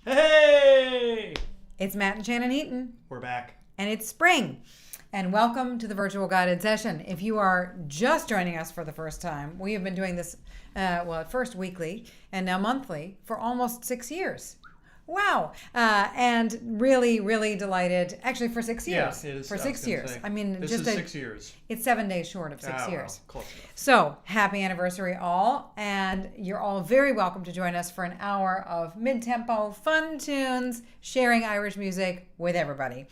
Hey! It's Matt and Shannon Eaton. We're back. And it's spring. And welcome to the virtual guided session. If you are just joining us for the first time, we have been doing this, at first weekly and now monthly for almost 6 years. Wow. And really, really delighted. Actually, for 6 years. Yeah, it is. For 6 years. Say, I mean, this just is 6 years. It's 7 days short of 6 years. Wow. Close enough. So, happy anniversary all. And you're all very welcome to join us for an hour of mid-tempo, fun tunes, sharing Irish music with everybody.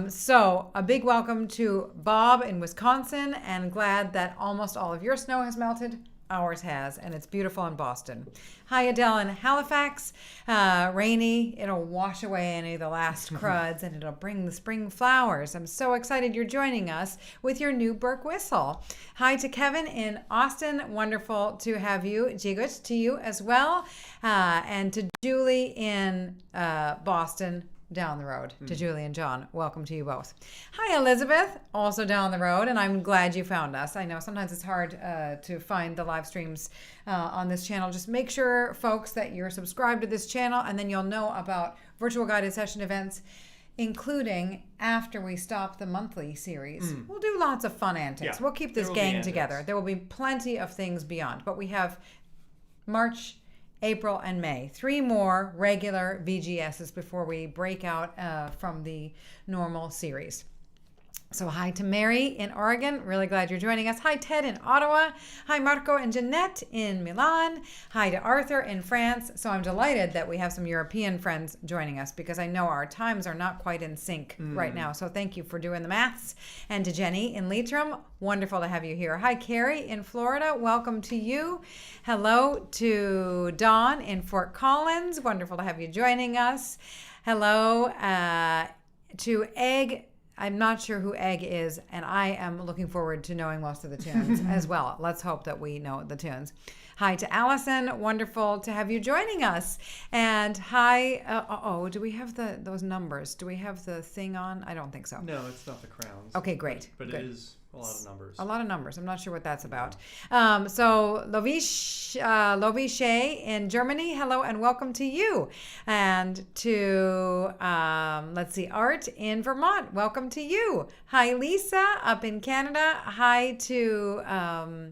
So, a big welcome to Bob in Wisconsin, and glad that almost all of your snow has melted. Ours has, and it's beautiful in Boston. Hi, Adele in Halifax. Rainy. It'll wash away any of the last cruds, and it'll bring the spring flowers. I'm so excited you're joining us with your new Burke whistle. Hi to Kevin in Austin. Wonderful to have you. Jigs to you as well. And to Julie in Boston. Down the road to Julie and John. Welcome to you both. Hi, Elizabeth, also down the road, and I'm glad you found us. I know sometimes it's hard to find the live streams on this channel. Just make sure, folks, that you're subscribed to this channel, and then you'll know about virtual guided session events, including after we stop the monthly series. We'll do lots of fun antics. Yeah, We'll keep this gang together. There will be plenty of things beyond, but we have March, April, and May. 3 more regular VGSs before we break out from the normal series. So hi to Mary in Oregon. Really glad you're joining us. Hi, Ted in Ottawa. Hi, Marco and Jeanette in Milan. Hi to Arthur in France. So I'm delighted that we have some European friends joining us because I know our times are not quite in sync right now. So thank you for doing the maths. And to Jenny in Leitrim, wonderful to have you here. Hi, Carrie in Florida. Welcome to you. Hello to Dawn in Fort Collins. Wonderful to have you joining us. Hello to Egg. I'm not sure who Egg is, and I am looking forward to knowing most of the tunes as well. Let's hope that we know the tunes. Hi to Allison. Wonderful to have you joining us. And hi, do we have those numbers? Do we have the thing on? I don't think so. No, it's not the crowns. Okay, great. But Good. It is a lot of numbers. A lot of numbers. I'm not sure what that's about. So Lovish in Germany, hello and welcome to you. And to, let's see, Art in Vermont, welcome to you. Hi, Lisa up in Canada. Hi to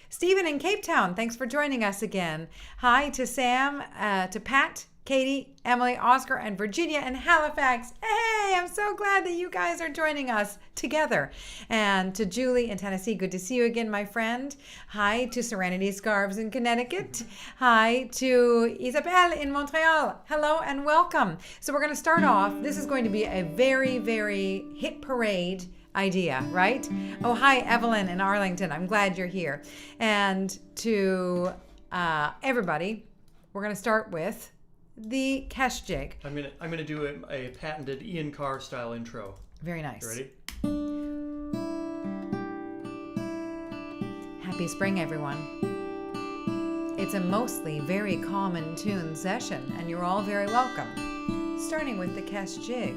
Stephen in Cape Town. Thanks for joining us again. Hi to Sam, to Pat, Katie, Emily, Oscar, and Virginia in Halifax. Hey, I'm so glad that you guys are joining us together. And to Julie in Tennessee, good to see you again, my friend. Hi to Serenity Scarves in Connecticut. Hi to Isabelle in Montreal. Hello and welcome. So we're going to start off. This is going to be a very, very hit parade idea, right? Oh, hi, Evelyn in Arlington. I'm glad you're here. And to everybody, we're going to start with the Kesh Jig. I'm gonna do a patented Ian Carr style intro. Very nice. You ready? Happy spring, everyone. It's a mostly very common tune session, and you're all very welcome. Starting with the Kesh Jig.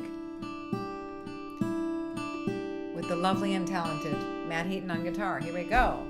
With the lovely and talented Matt Heaton on guitar. Here we go.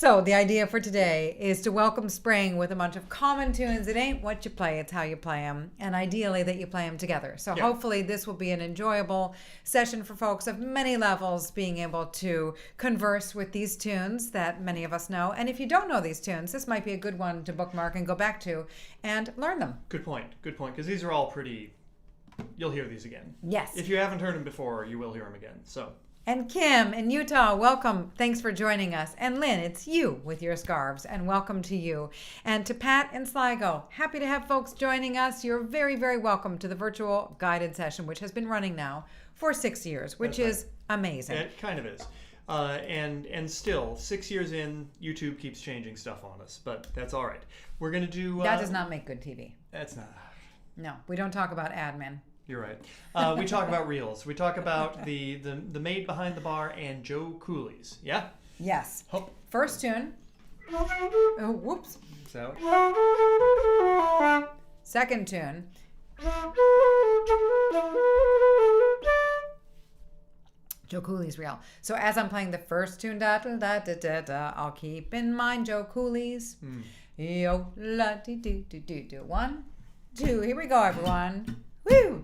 So the idea for today is to welcome spring with a bunch of common tunes. It ain't what you play, it's how you play them. And ideally that you play them together. So hopefully this will be an enjoyable session for folks of many levels, being able to converse with these tunes that many of us know. And if you don't know these tunes, this might be a good one to bookmark and go back to and learn them. Good point. Because these are all pretty... You'll hear these again. Yes. If you haven't heard them before, you will hear them again. So... And Kim in Utah, welcome. Thanks for joining us. And Lynn, it's you with your scarves, and welcome to you. And to Pat in Sligo, happy to have folks joining us. You're very, very welcome to the virtual guided session, which has been running now for 6 years, which is amazing. It kind of is. And still, 6 years in, YouTube keeps changing stuff on us, but that's all right. We're going to do... that does not make good TV. That's not... No, we don't talk about admin. You're right. We talk about reels. We talk about the maid behind the bar and Joe Cooley's. Yeah? Yes. Hope. First tune. Oh, whoops. So. Second tune. Joe Cooley's reel. So as I'm playing the first tune, da da da da da da, I'll keep in mind Joe Cooley's. Yo la dee doo doo doo doo. 1, 2. Here we go, everyone. Woo!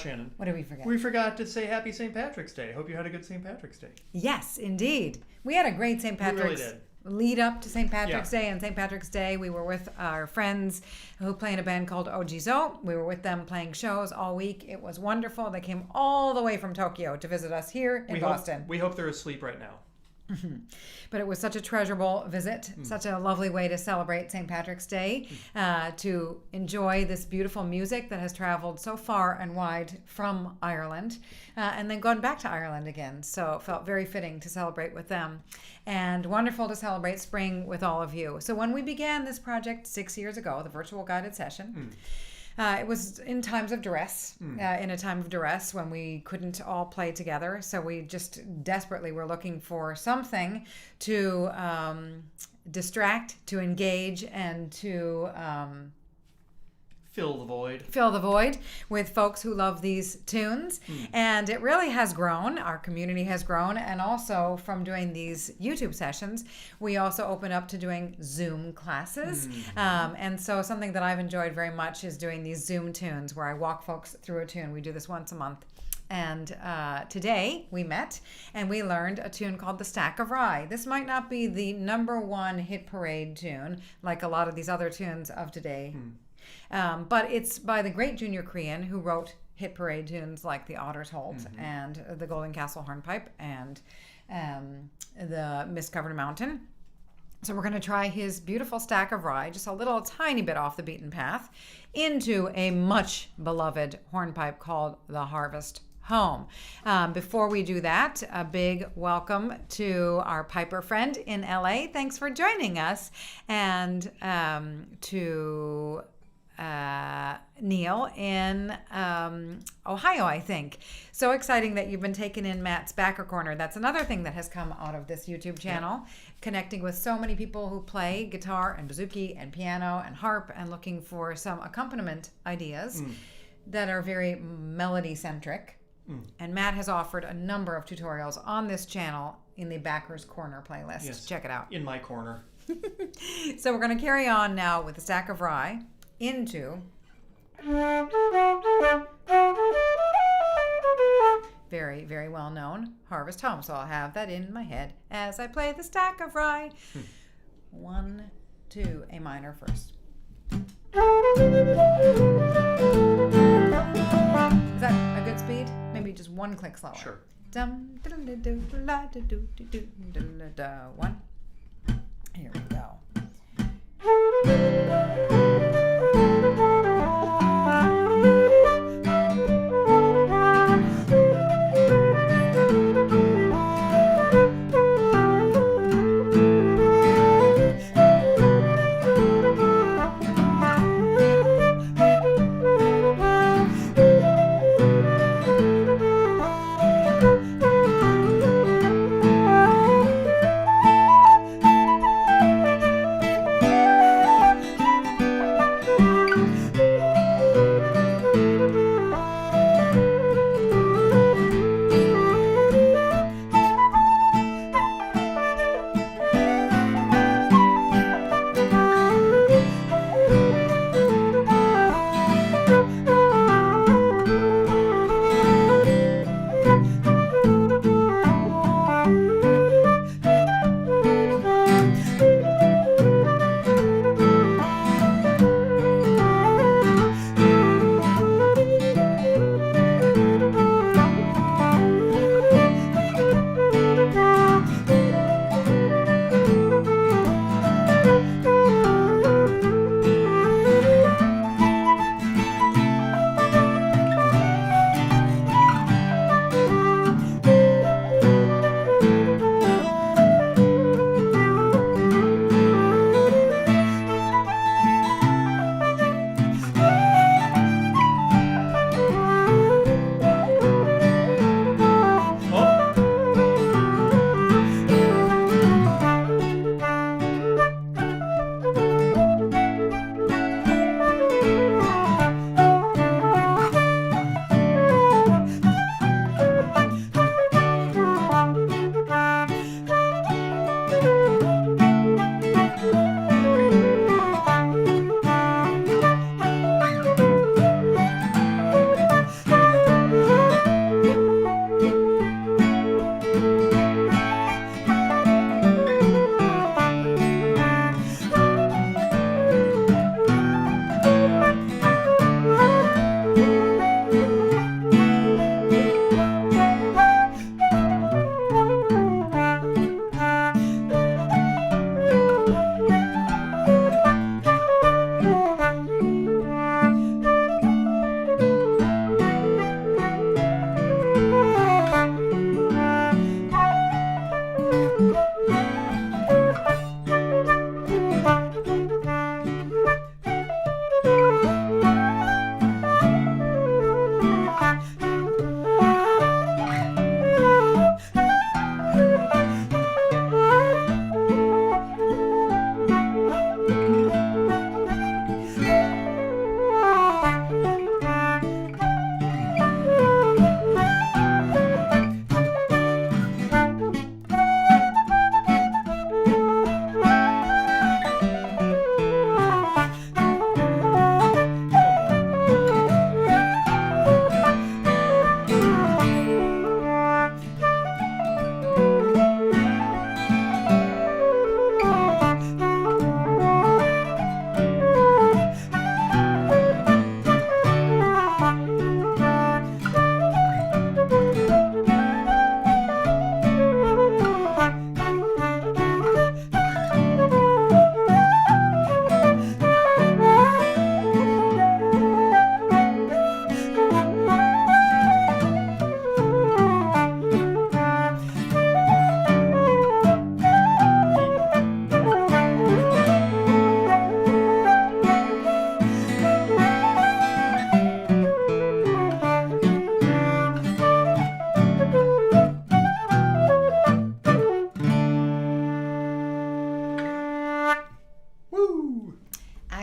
Shannon. What did we forget? We forgot to say Happy St. Patrick's Day. Hope you had a good St. Patrick's Day. Yes, indeed. We had a great St. Patrick's really did. lead up to St. Patrick's Day. And St. Patrick's Day, we were with our friends who play in a band called Ojizo. We were with them playing shows all week. It was wonderful. They came all the way from Tokyo to visit us here in Boston. We hope they're asleep right now. But it was such a treasurable visit, such a lovely way to celebrate St. Patrick's Day, to enjoy this beautiful music that has traveled so far and wide from Ireland, and then gone back to Ireland again. So it felt very fitting to celebrate with them, and wonderful to celebrate spring with all of you. So when we began this project 6 years ago, the virtual guided session, it was in times of duress, in a time of duress when we couldn't all play together. So we just desperately were looking for something to distract, to engage, and to fill the void with folks who love these tunes. And it really has grown. Our community has grown. And also from doing these YouTube sessions, we also open up to doing Zoom classes. And so something that I've enjoyed very much is doing these Zoom tunes where I walk folks through a tune. We do this once a month. And today we met and we learned a tune called The Stack of Rye. This might not be the #1 hit parade tune like a lot of these other tunes of today. But it's by the great Junior Crean, who wrote hit parade tunes like The Otter's Holt and The Golden Castle Hornpipe and The Mist Covered Mountain. So we're going to try his beautiful Stack of Rye, just a little tiny bit off the beaten path, into a much beloved hornpipe called The Harvest Home. Before we do that, a big welcome to our piper friend in LA. Thanks for joining us. And to Neill in Ohio, I think. So exciting that you've been taking in Matt's Backer Corner. That's another thing that has come out of this YouTube channel, connecting with so many people who play guitar and bouzouki and piano and harp and looking for some accompaniment ideas that are very melody-centric. And Matt has offered a number of tutorials on this channel in the Backer's Corner playlist. Yes. Check it out. In my corner. So we're going to carry on now with the Stack of Rye into very, very well known Harvest Home. So I'll have that in my head as I play the Stack of Rye. 1, 2, A minor first. Is that a good speed? Maybe just one click slower. Sure. Dum, dum, dum, dum, la, da, do, do, do, da, da, da. 1. Here we go.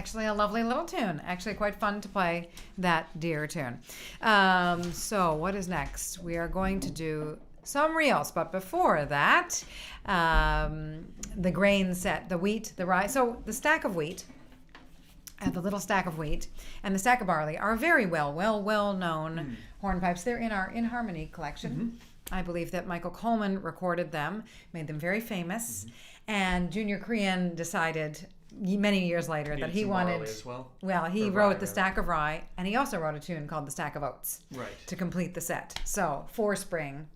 actually a lovely little tune. Actually quite fun to play that deer tune. So what is next? We are going to do some reels, but before that, the grain set, the wheat, the rye. So the stack of wheat, the little stack of wheat, and the stack of barley are very well-known hornpipes. They're in our In Harmony collection. I believe that Michael Coleman recorded them, made them very famous, and Junior Crean decided many years later that he wanted as well. Well, he wrote the stack of rye, and he also wrote a tune called the Stack of Oats to complete the set. So for spring,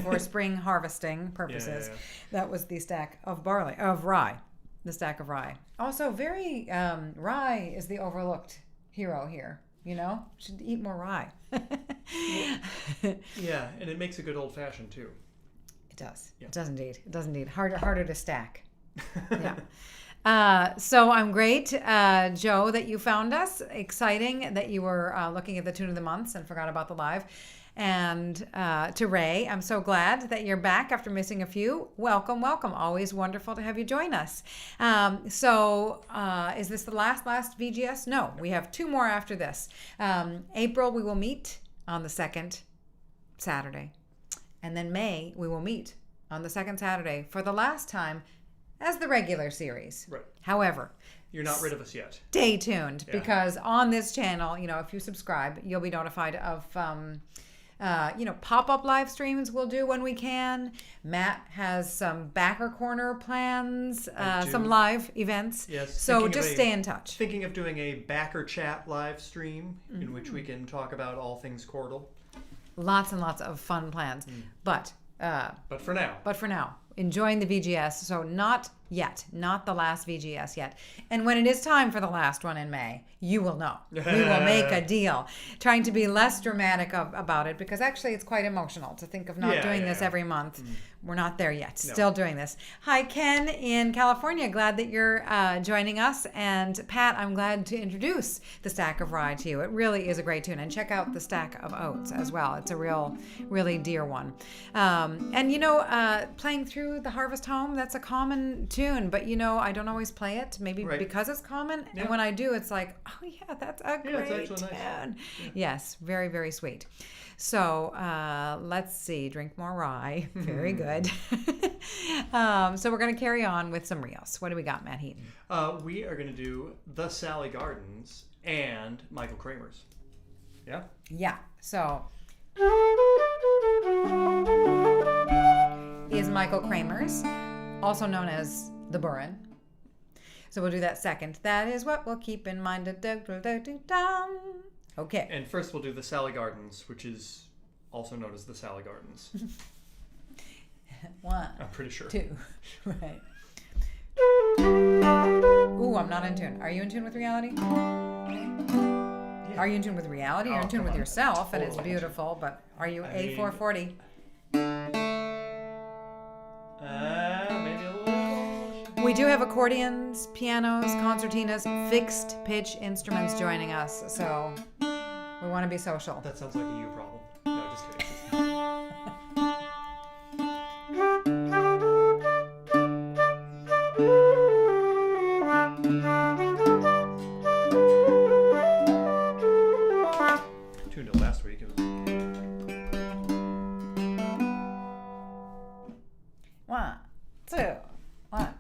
for spring harvesting purposes, that was the stack of rye, the stack of rye. Also, very rye is the overlooked hero here. Should eat more rye. Yeah, and it makes a good old fashioned too. It does. Yeah. It does indeed. It does indeed. Harder to stack. Yeah. So I'm great, Joe, that you found us. Exciting that you were looking at the Tune of the Months and forgot about the live. And to Ray, I'm so glad that you're back after missing a few. Welcome. Always wonderful to have you join us. So is this the last VGS? No, we have 2 more after this. April, we will meet on the 2nd Saturday. And then May, we will meet on the 2nd Saturday for the last time as the regular series. Right. However, you're not rid of us yet. Stay tuned because on this channel, if you subscribe, you'll be notified of pop-up live streams we'll do when we can. Matt has some backer corner plans, some live events. Yes. So just stay in touch. Thinking of doing a backer chat live stream in which we can talk about all things Chordal. Lots and lots of fun plans. But for now, enjoying the VGS. So not yet, not the last VGS yet. And when it is time for the last one in May, you will know. We will make a deal. Trying to be less dramatic about it because actually it's quite emotional to think of not doing this every month. We're not there yet. No. Still doing this. Hi, Ken in California. Glad that you're joining us. And Pat, I'm glad to introduce the Stack of Rye to you. It really is a great tune. And check out the Stack of Oats as well. It's a really dear one. And playing through the Harvest Home, that's a common tune, but I don't always play it, maybe because it's common. Yeah. And when I do, it's like, oh yeah, that's a great tune. Nice. Yeah. Yes, very, very sweet. So let's see, drink more rye. Very good. So we're going to carry on with some reels. What do we got, Matt Heaton? We are going to do The Sally Gardens and Michael Kramer's. Yeah? Yeah. So is Michael Kramer's, also known as the Burren. So we'll do that second. That is what we'll keep in mind. Okay. And first we'll do The Sally Gardens, which is also known as The Sally Gardens. 1. I'm pretty sure. 2. Right. Ooh, I'm not in tune. Are you in tune with reality? Yeah. Are you in tune with reality? You're in tune with yourself, totally. And it's beautiful, but are you A440? Maybe a little. We do have accordions, pianos, concertinas, fixed pitch instruments joining us, so we want to be social. That sounds like a you problem. No, just kidding. Tuned it last week. It was... 1, 2, 1.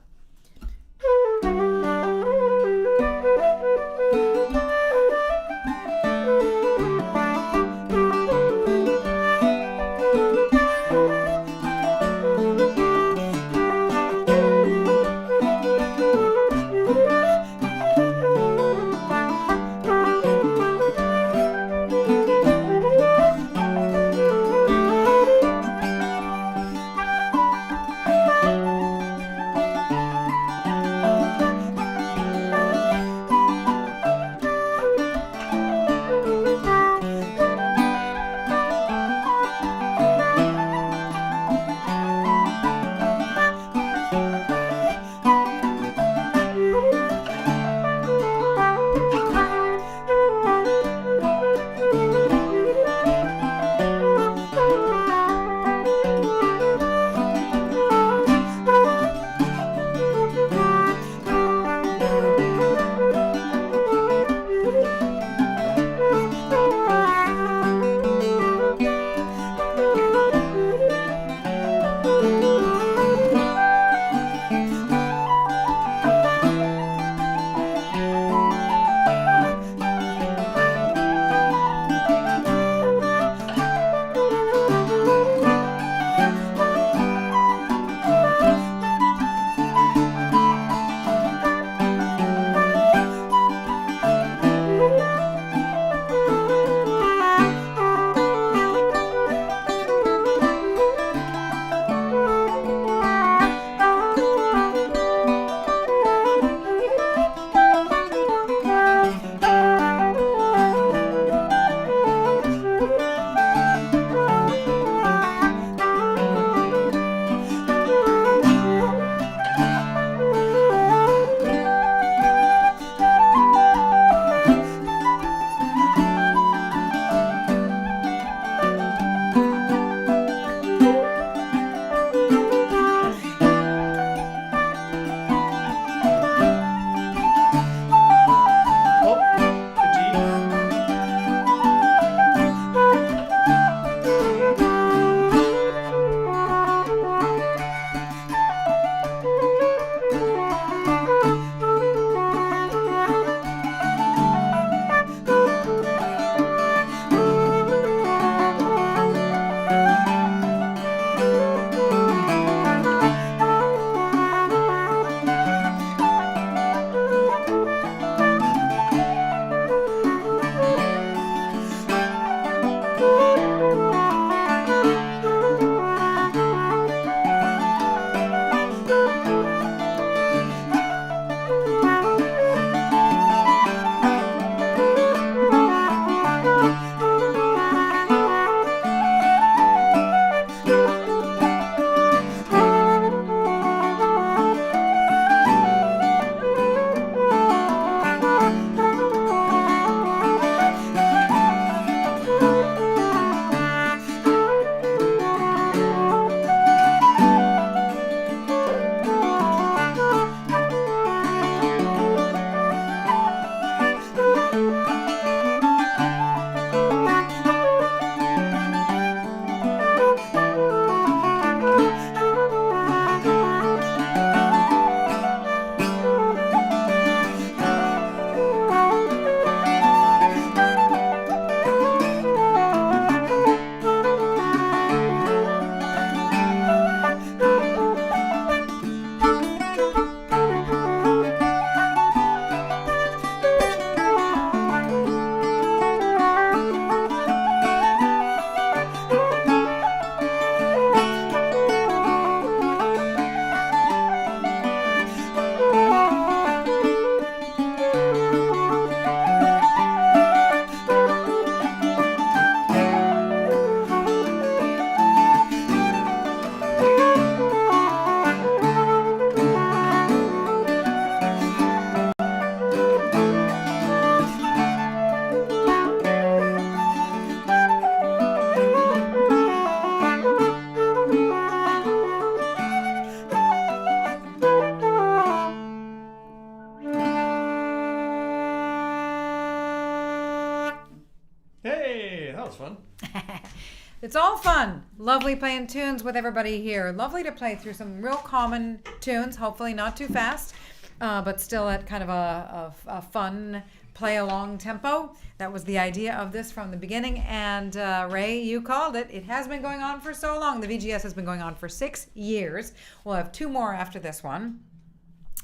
it's all fun. Lovely playing tunes with everybody here. Lovely to play through some real common tunes, hopefully not too fast, but still at kind of a fun play along tempo. That was the idea of this from the beginning. And Ray, you called it. It has been going on for so long. The VGS has been going on for 6 years. We'll have 2 more after this one.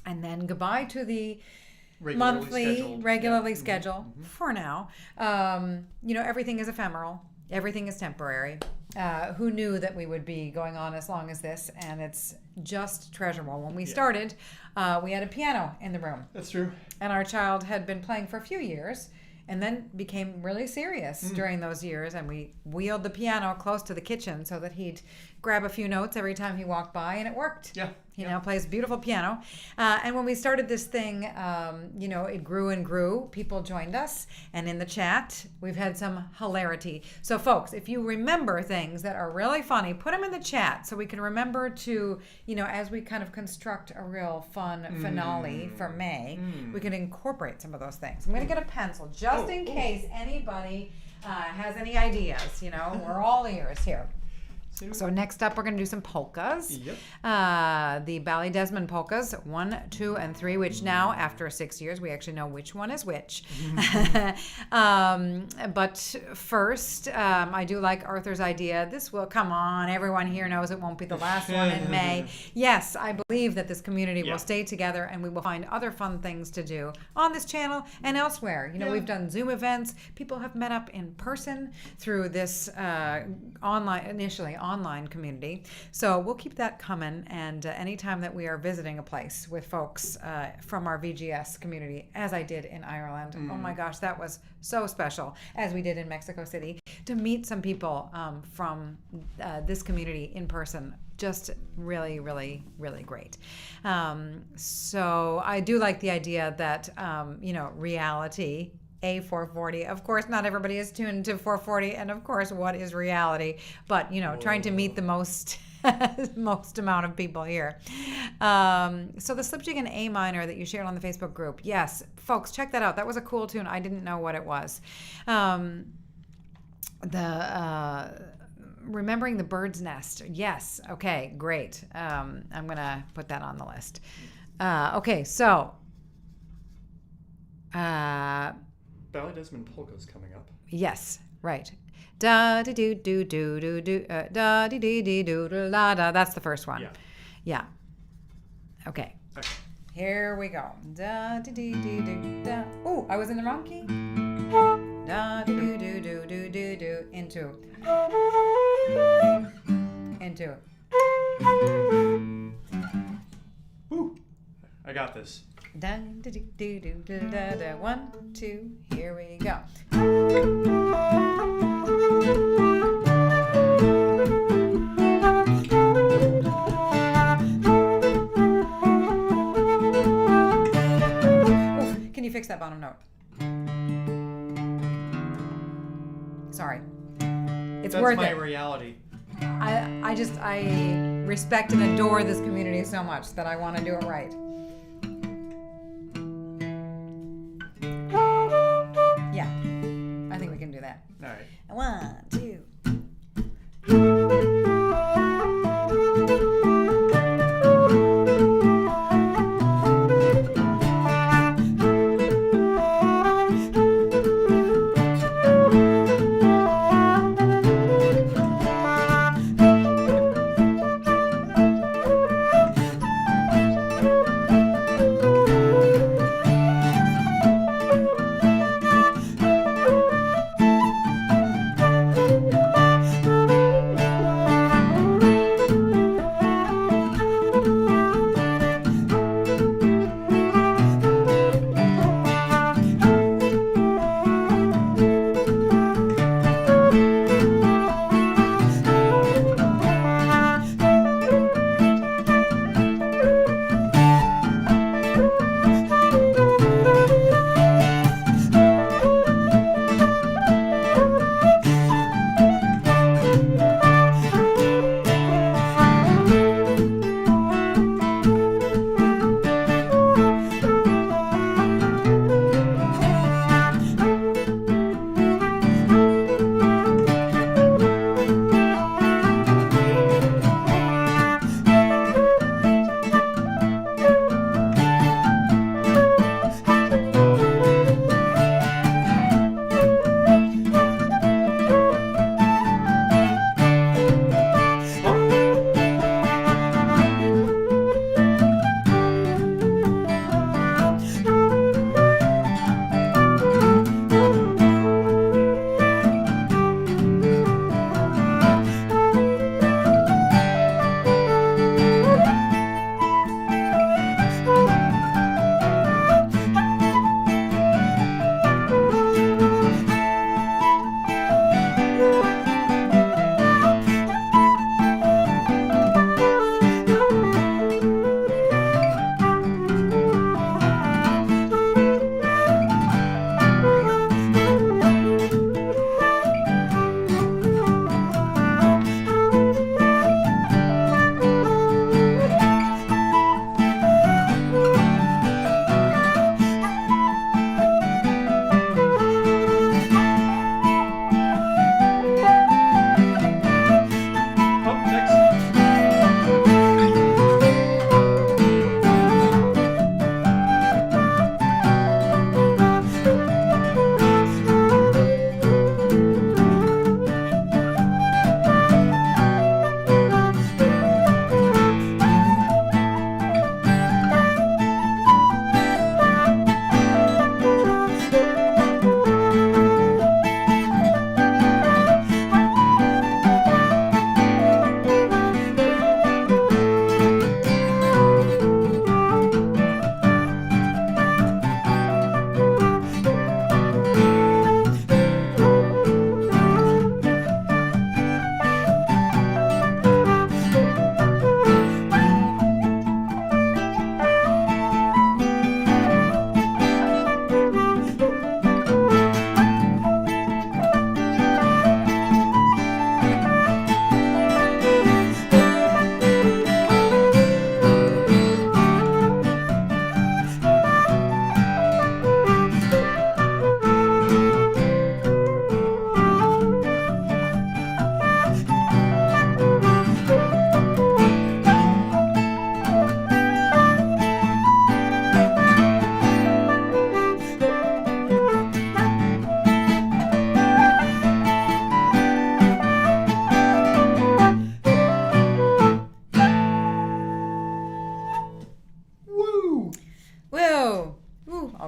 And then goodbye to the regularly scheduled for now. Everything is ephemeral. Everything is temporary. Who knew that we would be going on as long as this? And it's just treasurable. When we started, we had a piano in the room. That's true. And our child had been playing for a few years and then became really serious during those years. And we wheeled the piano close to the kitchen so that he'd grab a few notes every time he walked by, and it worked. Yeah. He now plays beautiful piano. And when we started this thing, it grew and grew. People joined us. And in the chat, we've had some hilarity. So, folks, if you remember things that are really funny, put them in the chat so we can remember to, as we kind of construct a real fun finale for May, we can incorporate some of those things. I'm going to get a pencil just in case anybody has any ideas. We're all ears here. So next up, we're going to do some polkas. Yep. The Ballydesmond polkas, 1, 2, and 3, which now, after 6 years, we actually know which one is which. But first, I do like Arthur's idea. This will, come on, everyone here knows it won't be the last one in May. Yes, I believe that this community will stay together and we will find other fun things to do on this channel and elsewhere. We've done Zoom events. People have met up in person through this online community. So we'll keep that coming, and anytime that we are visiting a place with folks from our VGS community, as I did in Ireland, oh my gosh, that was so special, as we did in Mexico City, to meet some people from this community in person. Just really, really, really great. So I do like the idea that, reality, a 440. Of course, not everybody is tuned to 440, and of course, what is reality? But trying to meet the most amount of people here. So the slip jig in A minor that you shared on the Facebook group, yes, folks, check that out. That was a cool tune. I didn't know what it was. Remembering the bird's nest. Yes. Okay. Great. I'm gonna put that on the list. Okay. So. Ballydesmond polka's coming up. Yes, right. Da di do do do do do da di di di do do la da. That's the first one. Yeah. Okay. Here we go. Da di di di do da. Oh, I was in the wrong key. Da di do do do do do do into. Woo! I got this. Da, da, da, da, da, da, da. 1, 2, here we go. Oof, can you fix that bottom note? Sorry. It's That's worth my it. reality. I respect and adore this community so much that I want to do it right. I think we can do that. All right. 1, 2.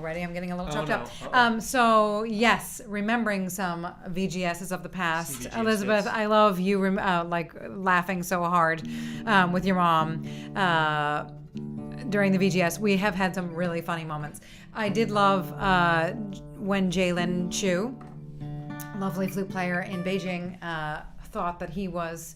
already. I'm getting a little Oh, choked no. up. Uh-oh. So yes, remembering some VGSs of the past. CVGS, Elizabeth, yes. I love you like laughing so hard with your mom during the VGS. We have had some really funny moments. I did love when Jalen Chu, lovely flute player in Beijing, thought that he was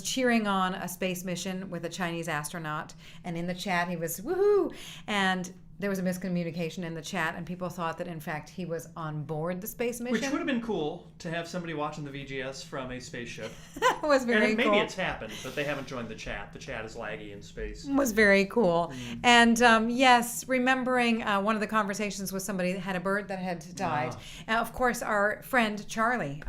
cheering on a space mission with a Chinese astronaut, and in the chat he was woohoo, and there was a miscommunication in the chat, and people thought that in fact he was on board the space mission. Which would have been cool to have somebody watching the VGS from a spaceship. That was very and maybe cool. it's happened, but they haven't joined the chat. The chat is laggy in space. Was very cool. And yes, remembering one of the conversations with somebody that had a bird that had died. Of course, our friend Charlie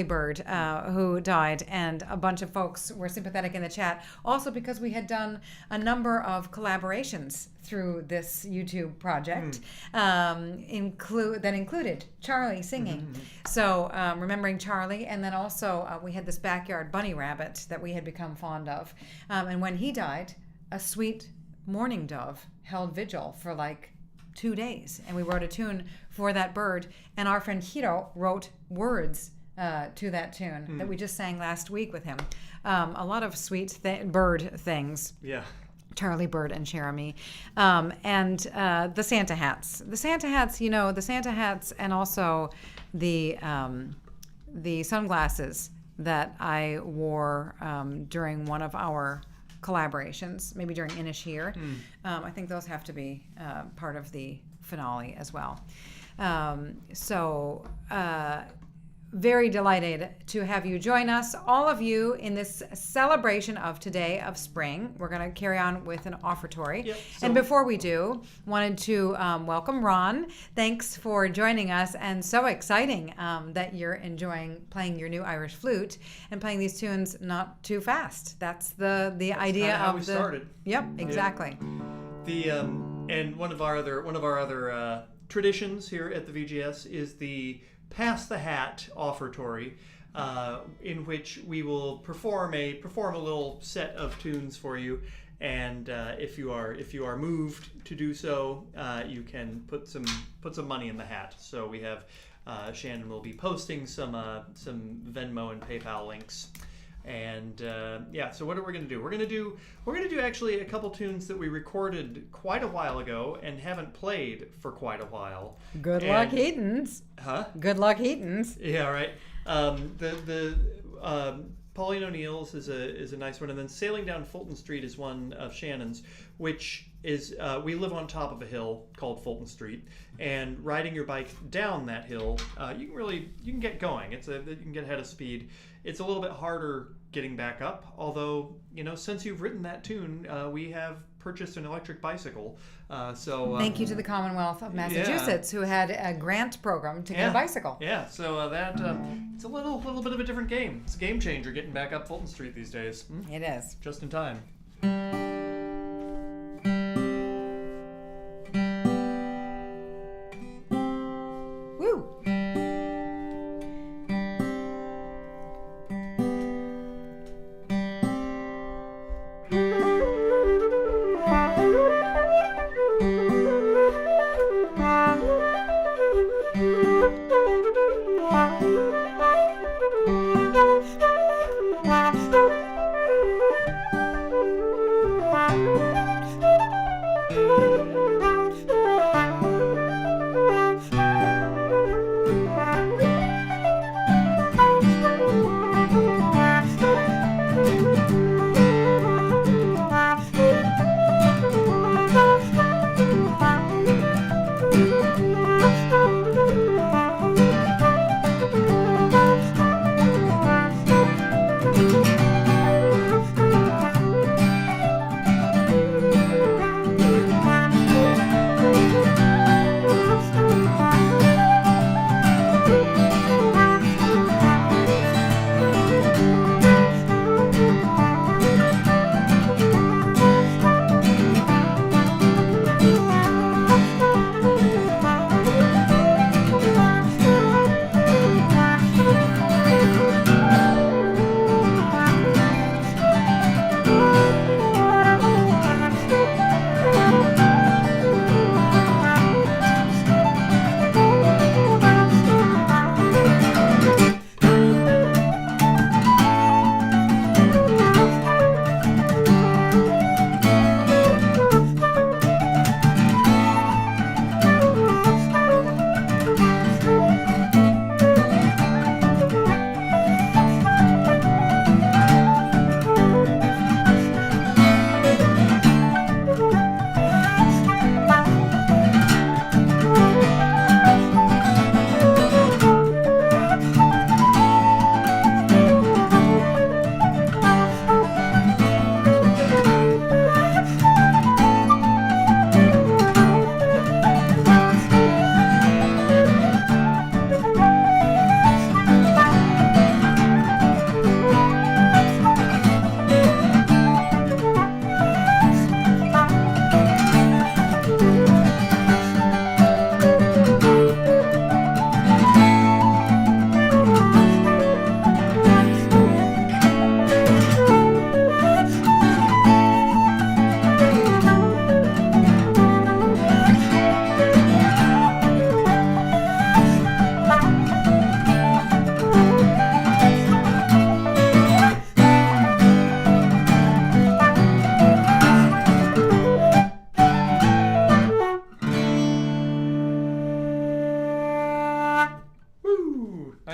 Bird, who died, and a bunch of folks were sympathetic in the chat. Also because we had done a number of collaborations through this YouTube project that included Charlie singing. So remembering Charlie, and then also we had this backyard bunny rabbit that we had become fond of. And when he died, a sweet mourning dove held vigil for like 2 days. And we wrote a tune for that bird. And our friend Hiro wrote words to that tune that we just sang last week with him. A lot of sweet bird things. Yeah. Charlie Bird and Jeremy, and the Santa hats. The Santa hats, and also the sunglasses that I wore during one of our collaborations, maybe during Inish here. I think those have to be part of the finale as well. Very delighted to have you join us, all of you, in this celebration of today of spring. We're going to carry on with an offertory. Yep, and before we do, wanted to welcome Ron. Thanks for joining us, and so exciting that you're enjoying playing your new Irish flute and playing these tunes not too fast. That's the idea how of we started. Yep, exactly. And one of our other traditions here at the VGS is the Pass the Hat offertory, in which we will perform a little set of tunes for you, and if you are moved to do so, you can put some money in the hat. So we have Shannon will be posting some Venmo and PayPal links. And so what are we going to do? We're going to do actually a couple tunes that we recorded quite a while ago and haven't played for quite a while. Good luck, Heatons. Huh? Good luck, Heatons. Yeah, right. Pauline O'Neill's is a nice one, and then Sailing Down Fulton Street is one of Shannon's, which is we live on top of a hill called Fulton Street, and riding your bike down that hill, you can get going. You can get ahead of speed. It's a little bit harder getting back up, although since you've written that tune, we have purchased an electric bicycle. Thank you to the Commonwealth of Massachusetts, who had a grant program to get a bicycle. Yeah, so that it's a little bit of a different game. It's a game changer getting back up Fulton Street these days. It is. Just in time. Woo!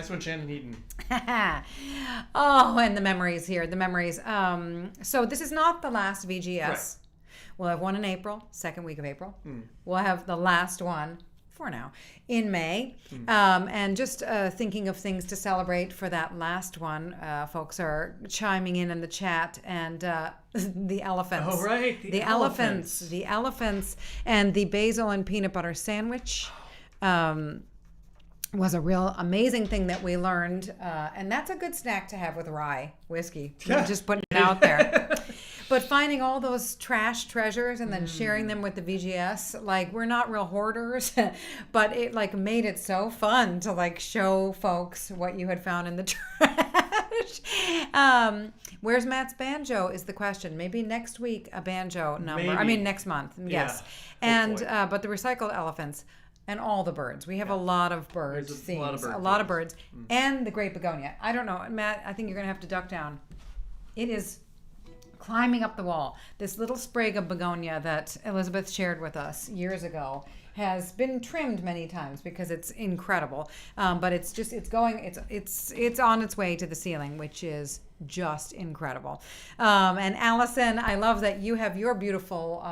Next one, Shannon Heaton. Oh, and the memories here. The memories. So this is not the last VGS. Right. We'll have one in April, second week of April. We'll have the last one, for now, in May. And just thinking of things to celebrate for that last one, folks are chiming in the chat, and the elephants. Oh, right. The elephants. The elephants and the basil and peanut butter sandwich. Was a real amazing thing that we learned. And that's a good snack to have with rye whiskey. I'm just putting it out there. But finding all those trash treasures and then sharing them with the VGS, like, we're not real hoarders, but it like made it so fun to like show folks what you had found in the trash. Where's Matt's banjo is the question. Maybe next week a banjo number. Maybe. I mean next month. Yes. Yeah, And but the recycled elephants. And all the birds. We have a lot of bird There's themes. a lot of birds. And the great begonia. I don't know, Matt, I think you're going to have to duck down. It is climbing up the wall. This little sprig of begonia that Elizabeth shared with us years ago has been trimmed many times because it's incredible. But it's on its way to the ceiling, which is just incredible. And Allison, I love that you have your beautiful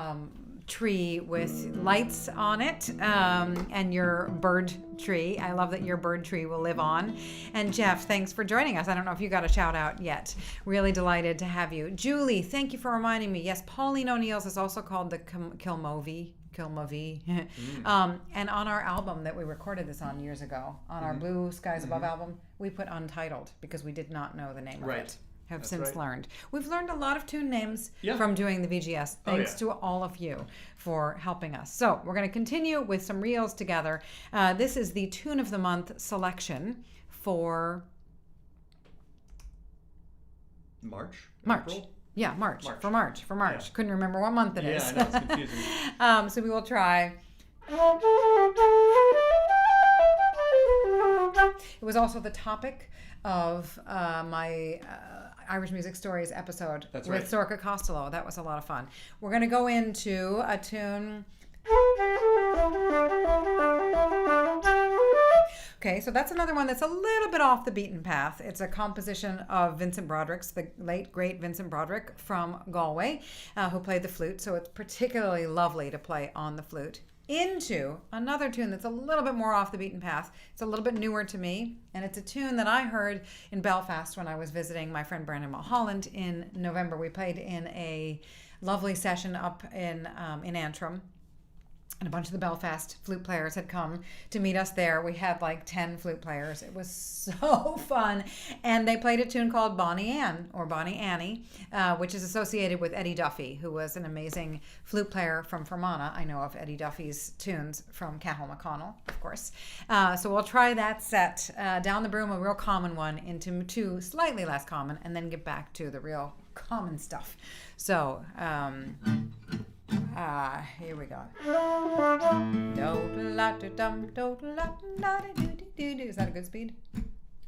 tree with lights on it, and your bird tree. I love that your bird tree will live on. And Jeff, thanks for joining us. I don't know if you got a shout out yet. Really delighted to have you. Julie, thank you for reminding me. Yes, Pauline O'Neill's is also called the Kilmovie. And on our album that we recorded this on years ago, on our Blue Skies Above album, we put Untitled because we did not know the name of it. Have since learned. We've learned a lot of tune names from doing the VGS. Thanks to all of you for helping us. So we're going to continue with some reels together. This is the Tune of the Month selection for March. April? Yeah, March. For March. Yeah. Couldn't remember what month it is. Yeah, I know, it's confusing. So we will try. It was also the topic of my Irish Music Stories episode with Sorka Costello. That was a lot of fun. We're going to go into a tune. Okay, so that's another one that's a little bit off the beaten path. It's a composition of Vincent Broderick's, the late, great Vincent Broderick from Galway, who played the flute. So it's particularly lovely to play on the flute. Into another tune that's a little bit more off the beaten path. It's a little bit newer to me, and it's a tune that I heard in Belfast when I was visiting my friend Brandon Mulholland in November. We played in a lovely session up in Antrim, and a bunch of the Belfast flute players had come to meet us there. We had like 10 flute players. It was so fun. And they played a tune called Bonny Ann, or Bonny Annie, which is associated with Eddie Duffy, who was an amazing flute player from Fermanagh. I know of Eddie Duffy's tunes from Cathal McConnell, of course. So we'll try that set, Down the Broom, a real common one, into two slightly less common, and then get back to the real common stuff. So, here we go. Is that a good speed?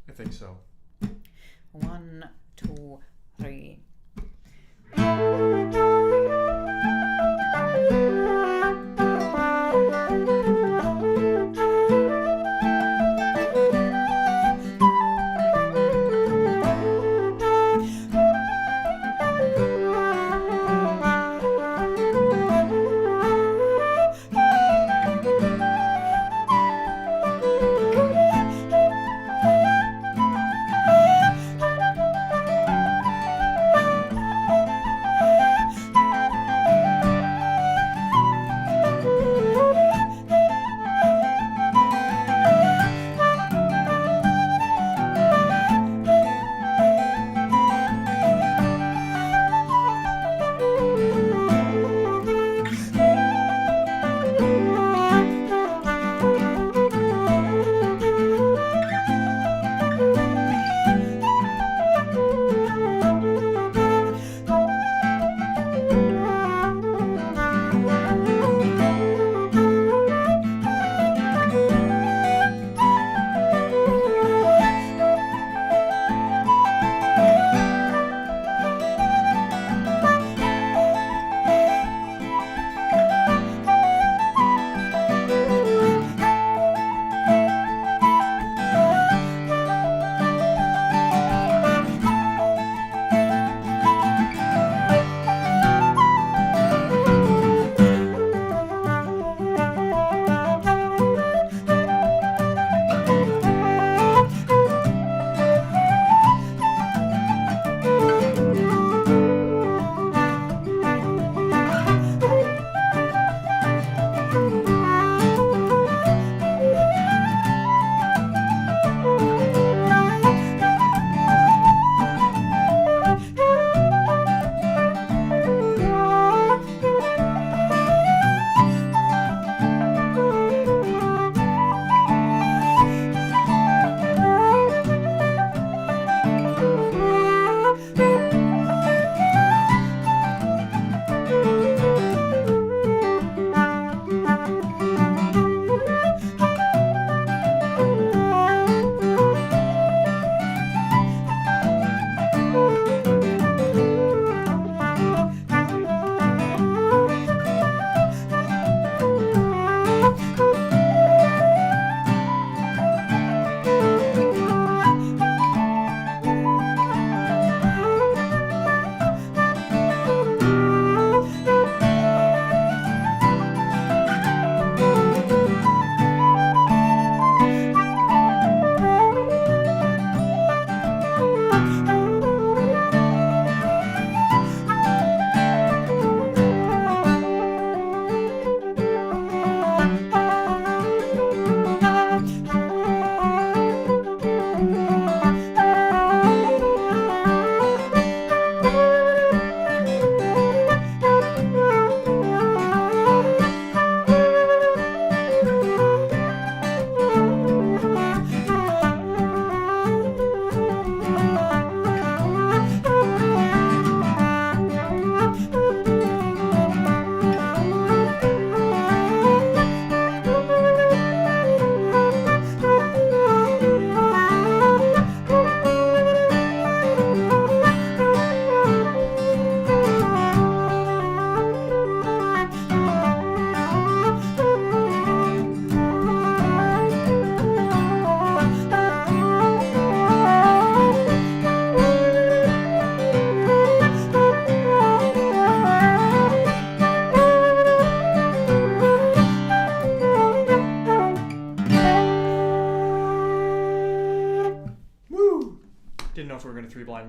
I think so. 1, 2, 3.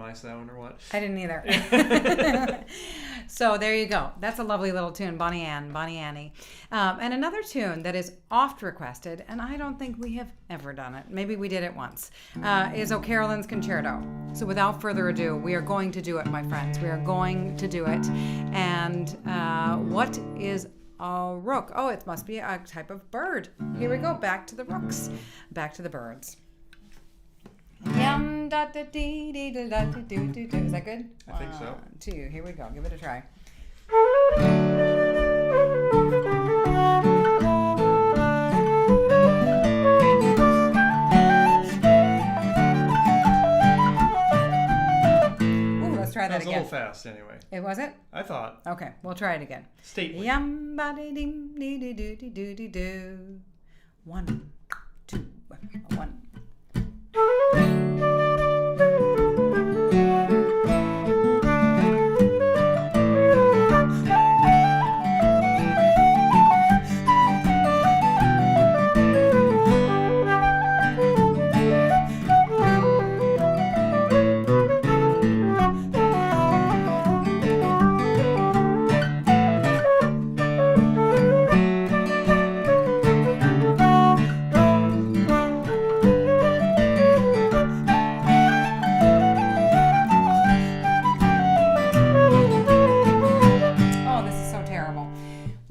recognize that one or what. I didn't either. So there you go. That's a lovely little tune, Bonnie Annie. And another tune that is oft requested, and I don't think we have ever done it, maybe we did it once, is O'Carolyn's Concerto. So without further ado, we are going to do it, my friends. We are going to do it. And what is a rook? Oh, it must be a type of bird. Here we go. Back to the rooks. Back to the birds. Yum da da dee dee da da do do do. Is that good? I think so. 1, 2. Here we go. Give it a try. Ooh, let's try that That was again. a little fast, anyway. It was it? I thought. Okay, we'll try it again. Stately. Yum ba dee dee dee dee doo dee doo dee doo. 1, 2, 1.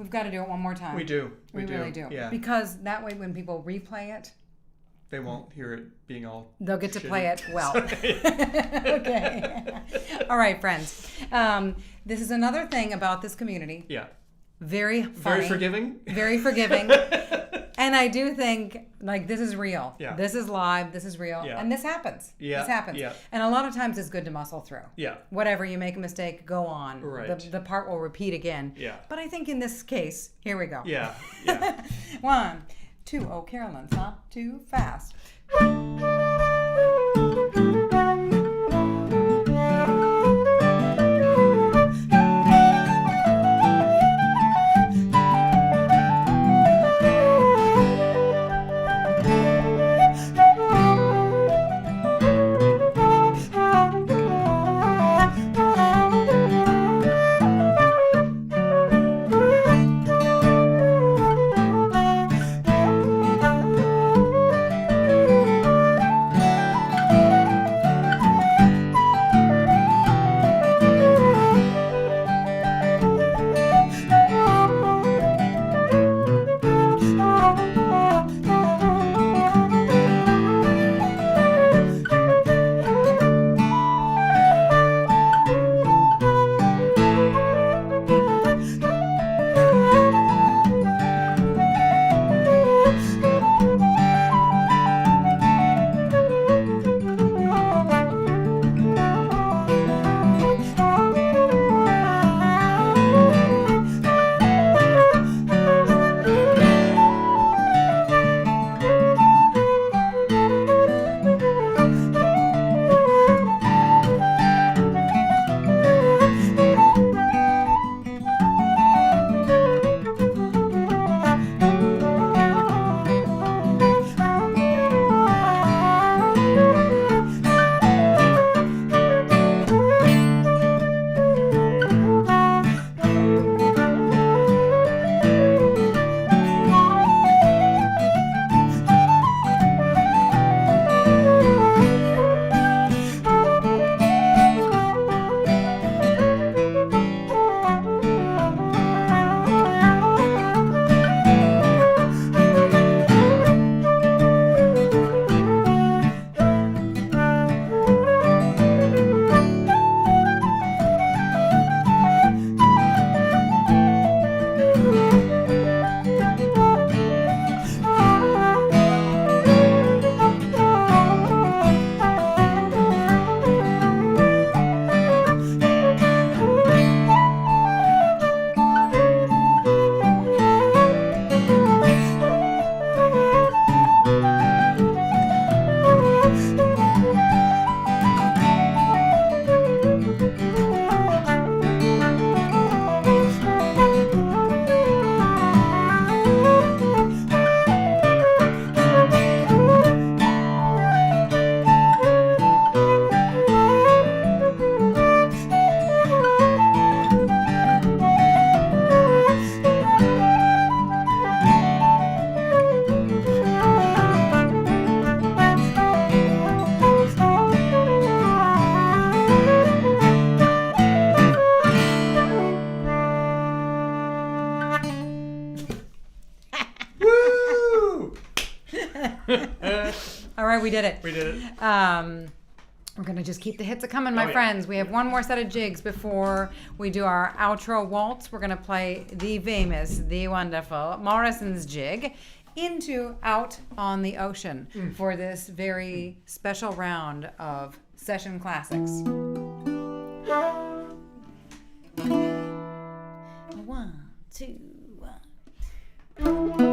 Got to do it one more time. We do. We really do. Yeah. Because that way when people replay it, they won't hear it being all they'll get to shitty. play it well. Okay. All right, friends. This is another thing about this community. Yeah. Very funny. Very forgiving. Very forgiving. And I do think, like, this is real. Yeah. This is live. This is real. Yeah. And this happens. Yeah. This happens. Yeah. And a lot of times it's good to muscle through. Yeah. Whatever, you make a mistake, go on. Right. The part will repeat again. Yeah. But I think in this case, here we go. Yeah. Yeah. 1, 2. Oh, Carolyn's not too fast. All right, we did it. We did it. We're going to just keep the hits a-coming, my yeah. friends. We have one more set of jigs before we do our outro waltz. We're going to play the famous, the wonderful Morrison's Jig into Out on the Ocean for this very special round of session classics. 1, 2, 1.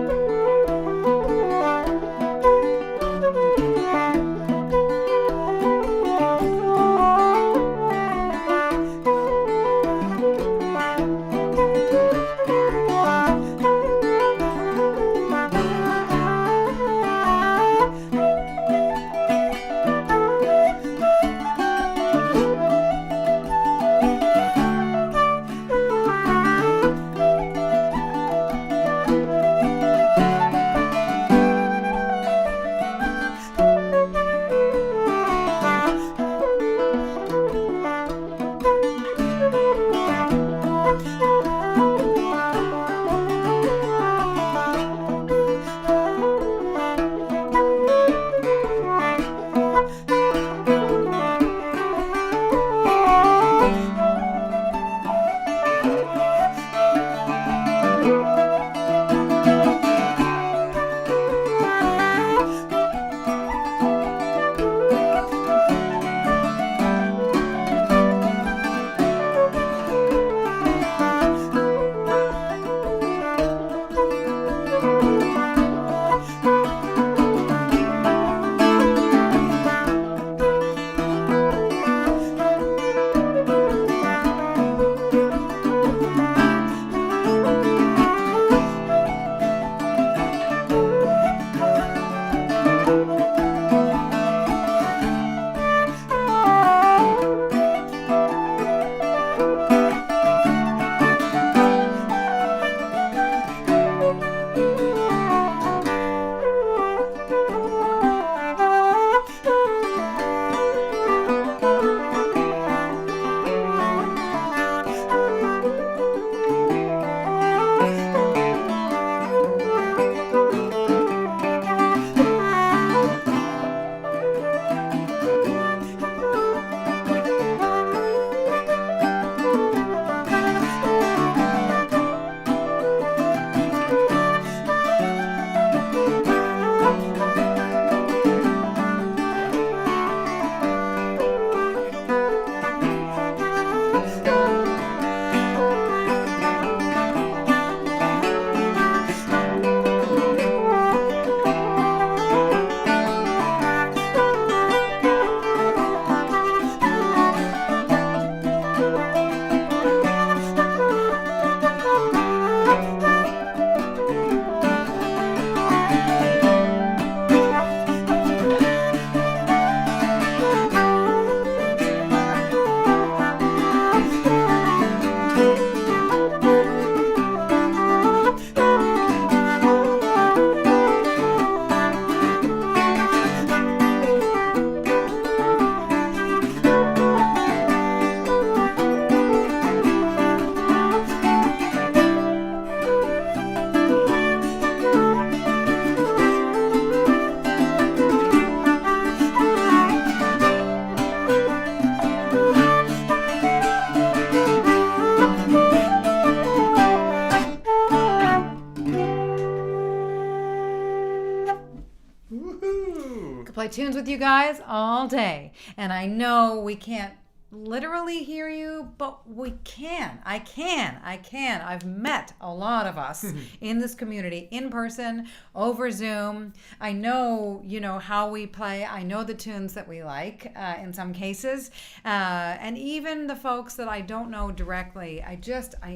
play tunes with you guys all day. And I know we can't literally hear you, but we can. I can. I've met a lot of us in this community in person, over Zoom. I know, how we play. I know the tunes that we like in some cases. And even the folks that I don't know directly, I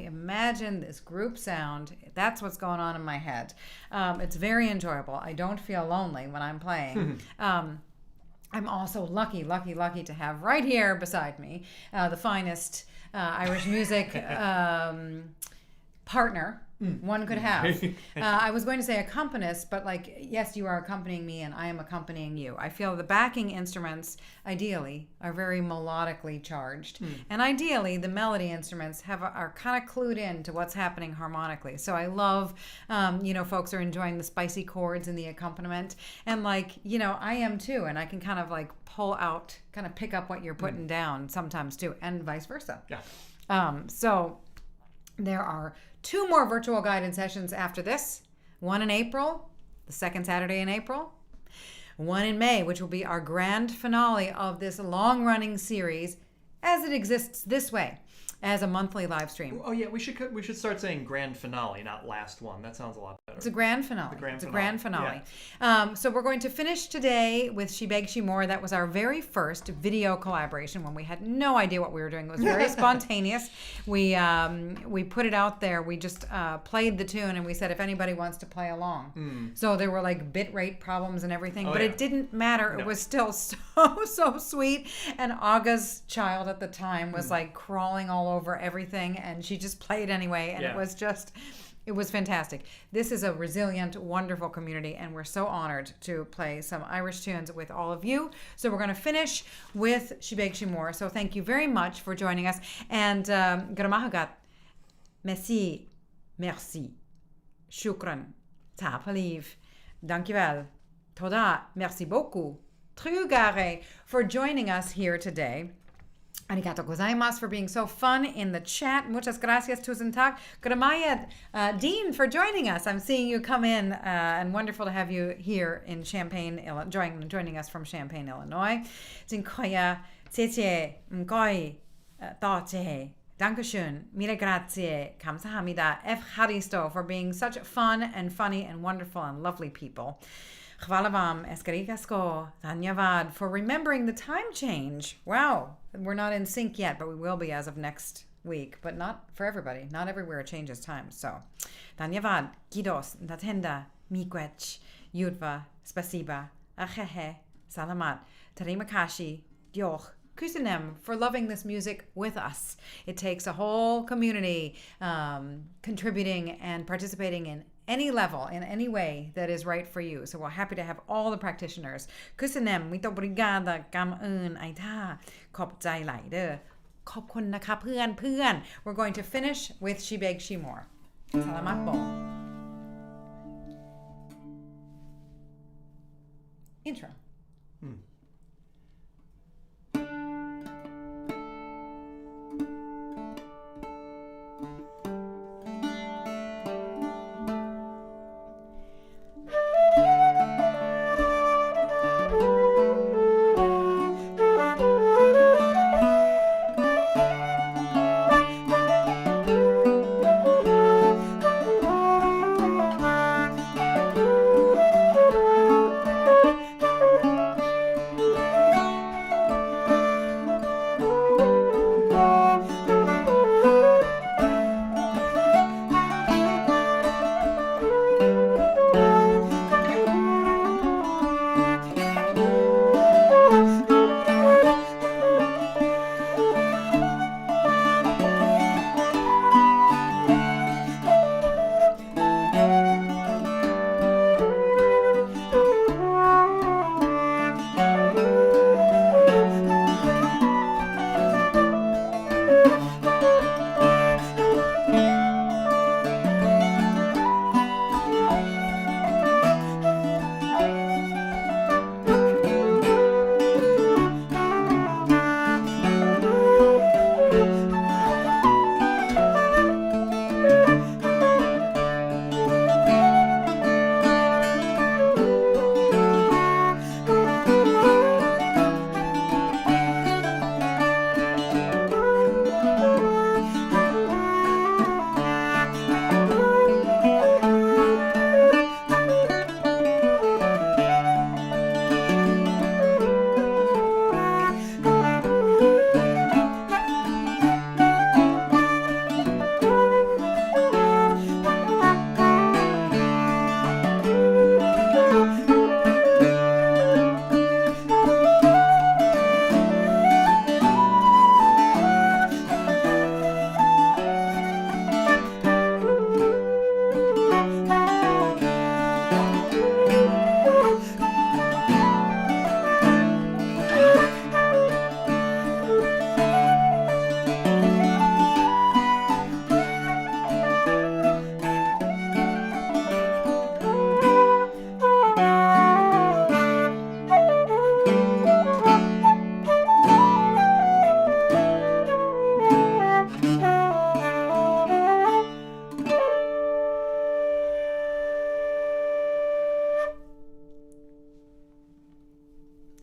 imagine this group sound. That's what's going on in my head. It's very enjoyable. I don't feel lonely when I'm playing. I'm also lucky to have right here beside me the finest Irish music partner one could have. I was going to say accompanist, but like, yes, you are accompanying me and I am accompanying you. I feel the backing instruments, ideally, are very melodically charged. And ideally, the melody instruments are kind of clued in to what's happening harmonically. So I love, folks are enjoying the spicy chords and the accompaniment. And like, I am too. And I can kind of like pull out, kind of pick up what you're putting down sometimes too, and vice versa. Yeah. So there are 2 more virtual guided sessions after this. One in April, the second Saturday in April. One in May, which will be our grand finale of this long-running series as it exists this way, as a monthly live stream. Oh yeah, we should start saying grand finale, not last one. That sounds a lot better. It's a grand finale. Grand finale. So we're going to finish today with She Beag Si Mor. That was our very first video collaboration when we had no idea what we were doing. It was very spontaneous. We put it out there. We just played the tune and we said if anybody wants to play along. So there were like bit rate problems and everything, but it didn't matter. No. It was still so sweet. And Aga's child at the time was like crawling all over everything, and she just played anyway, and it was fantastic. This is a resilient, wonderful community, and we're so honored to play some Irish tunes with all of you. So we're going to finish with She Beag Si Mor. So thank you very much for joining us, and Gramahagat, merci, shukran, ta paliv, dankjewel, toda, merci beaucoup, trugare, for joining us here today. Arigato gozaimasu for being so fun in the chat. Muchas gracias, tusen tak. Gramaya Dean for joining us. I'm seeing you come in, and wonderful to have you here in Champaign, joining us from Champaign, Illinois. Dziękuję, ciecie, mkoi, tacie. Dankeschön, mille grazie, kamsahamnida, evcharisto, for being such fun and funny and wonderful and lovely people. Chwala vam, eskarikasko, dhanyavad, for remembering the time change. Wow, we're not in sync yet, but we will be as of next week. But not for everybody. Not everywhere changes time. So, dhanyavad, kidos, natenda, mikwech, yudva, spasiba, achehe, salamat, tarimakashi, dioch, kusanem, for loving this music with us. It takes a whole community contributing and participating in any level, in any way that is right for you. So we're happy to have all the practitioners. Kusanem, muito obrigada, kam aita, khop jai lai de, khop kunนะคะเพื่อน We're going to finish with She Beag Si Mor. Salamat po. Intro.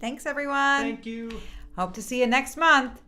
Thanks, everyone. Thank you. Hope to see you next month.